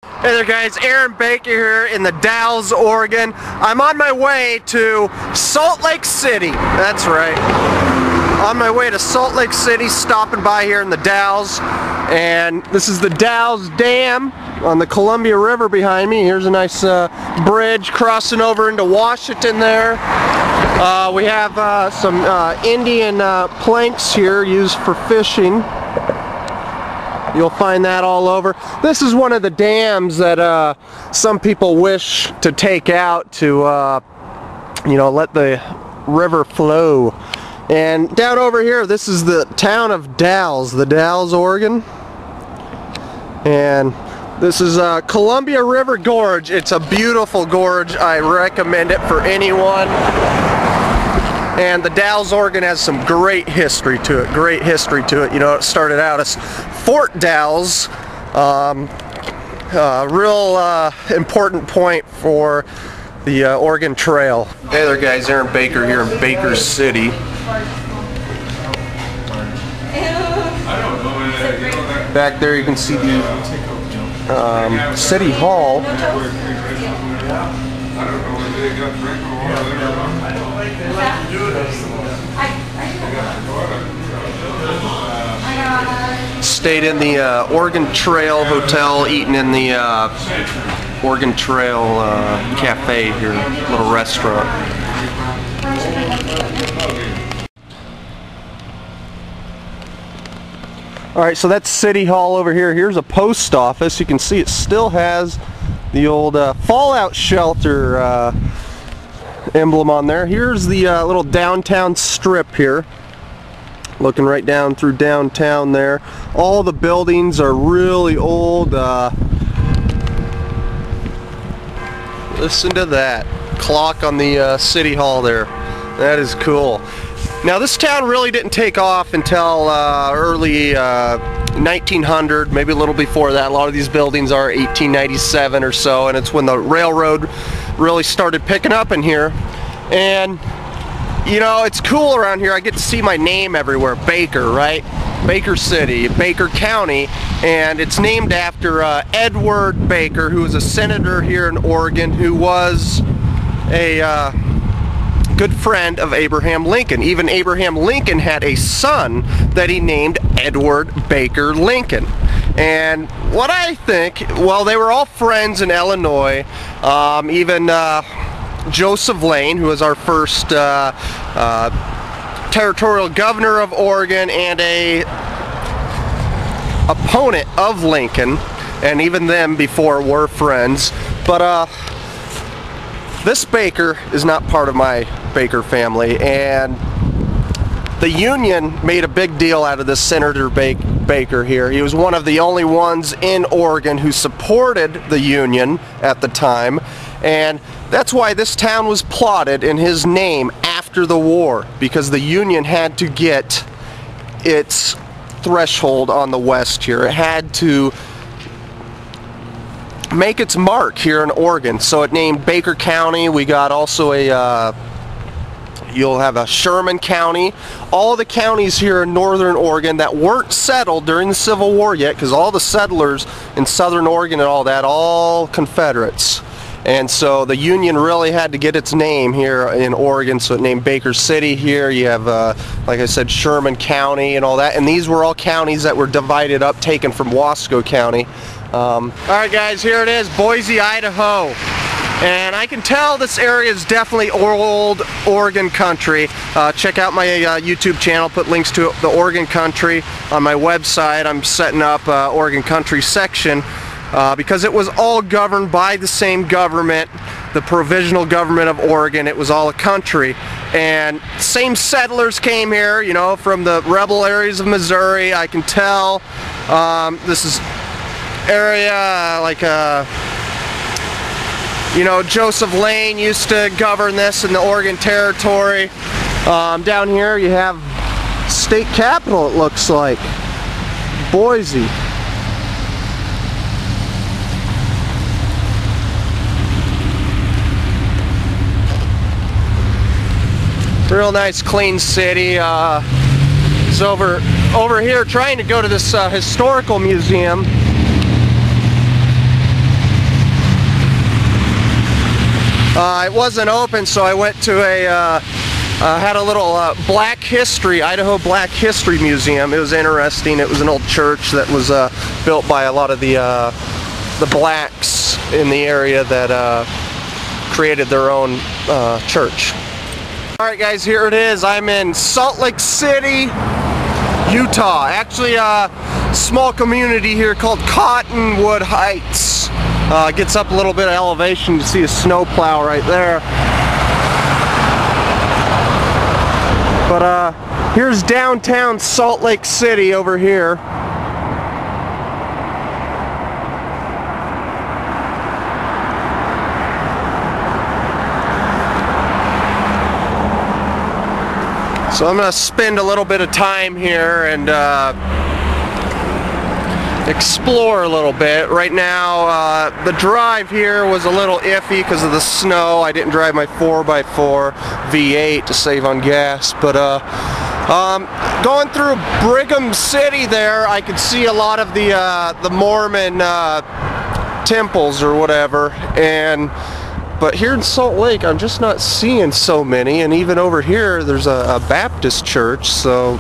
Hey there guys, Aaron Baker here in the Dalles, Oregon. I'm on my way to Salt Lake City. That's right. On my way to Salt Lake City, stopping by here in the Dalles. And this is the Dalles Dam on the Columbia River behind me. Here's a nice bridge crossing over into Washington there. We have some Indian planks here used for fishing. You'll find that all over. This is one of the dams that some people wish to take out to, you know, let the river flow. And down over here, this is the town of Dalles, Oregon. And this is Columbia River Gorge. It's a beautiful gorge. I recommend it for anyone. And the Dalles, Oregon has some great history to it, You know, it started out as Fort Dalles, a real important point for the Oregon Trail. Hey there guys, Aaron Baker here in Baker City. Back there you can see the City Hall. Stayed in the Oregon Trail Hotel, eating in the Oregon Trail Cafe here, little restaurant. Alright, so that's City Hall over here. Here's a post office. You can see it still has the old fallout shelter emblem on there. Here's the little downtown strip here. Looking right down through downtown there. All the buildings are really old. Listen to that clock on the City Hall there. That is cool. Now this town really didn't take off until early 1900, maybe a little before that. A lot of these buildings are 1897 or so, and it's when the railroad really started picking up in here. And you know, it's cool around here. I get to see my name everywhere. Baker, right? Baker City, Baker County, and it's named after Edward Baker, who was a senator here in Oregon, who was a good friend of Abraham Lincoln. Even Abraham Lincoln had a son that he named Edward Baker Lincoln. And what I think, well, they were all friends in Illinois. Even Joseph Lane, who was our first territorial governor of Oregon and a opponent of Lincoln, and even them before were friends. But this Baker is not part of my Baker family, and the Union made a big deal out of this Senator Baker here. He was one of the only ones in Oregon who supported the Union at the time, and that's why this town was plotted in his name after the war, because the Union had to get its threshold on the west here. It had to make its mark here in Oregon, so it named Baker County. We got also a you'll have a Sherman County. All the counties here in northern Oregon that weren't settled during the Civil War yet, because all the settlers in southern Oregon and all that, all Confederates. And so the Union really had to get its name here in Oregon, so it named Baker City here. You have, like I said, Sherman County and all that. And these were all counties that were divided up, taken from Wasco County. Alright guys, here it is, Boise, Idaho. And I can tell this area is definitely old Oregon country. Check out my YouTube channel, put links to the Oregon country on my website. I'm setting up Oregon country section. Because it was all governed by the same government, the provisional government of Oregon. It was all a country, and same settlers came here, you know, from the rebel areas of Missouri. I can tell this is area like you know, Joseph Lane used to govern this in the Oregon Territory. Down here you have state capital, it looks like, Boise. Real nice, clean city. It's over here trying to go to this historical museum. It wasn't open, so I went to had a little Black History, Idaho Black History Museum. It was interesting. It was an old church that was built by a lot of the blacks in the area that created their own church. Alright guys, here it is. I'm in Salt Lake City, Utah. Actually a small community here called Cottonwood Heights. Gets up a little bit of elevation to see a snowplow right there. But here's downtown Salt Lake City over here. So I'm going to spend a little bit of time here and explore a little bit. Right now the drive here was a little iffy because of the snow. I didn't drive my 4x4 V8 to save on gas, but going through Brigham City there, I could see a lot of the Mormon temples or whatever, but here in Salt Lake I'm just not seeing so many, and even over here there's a Baptist church, so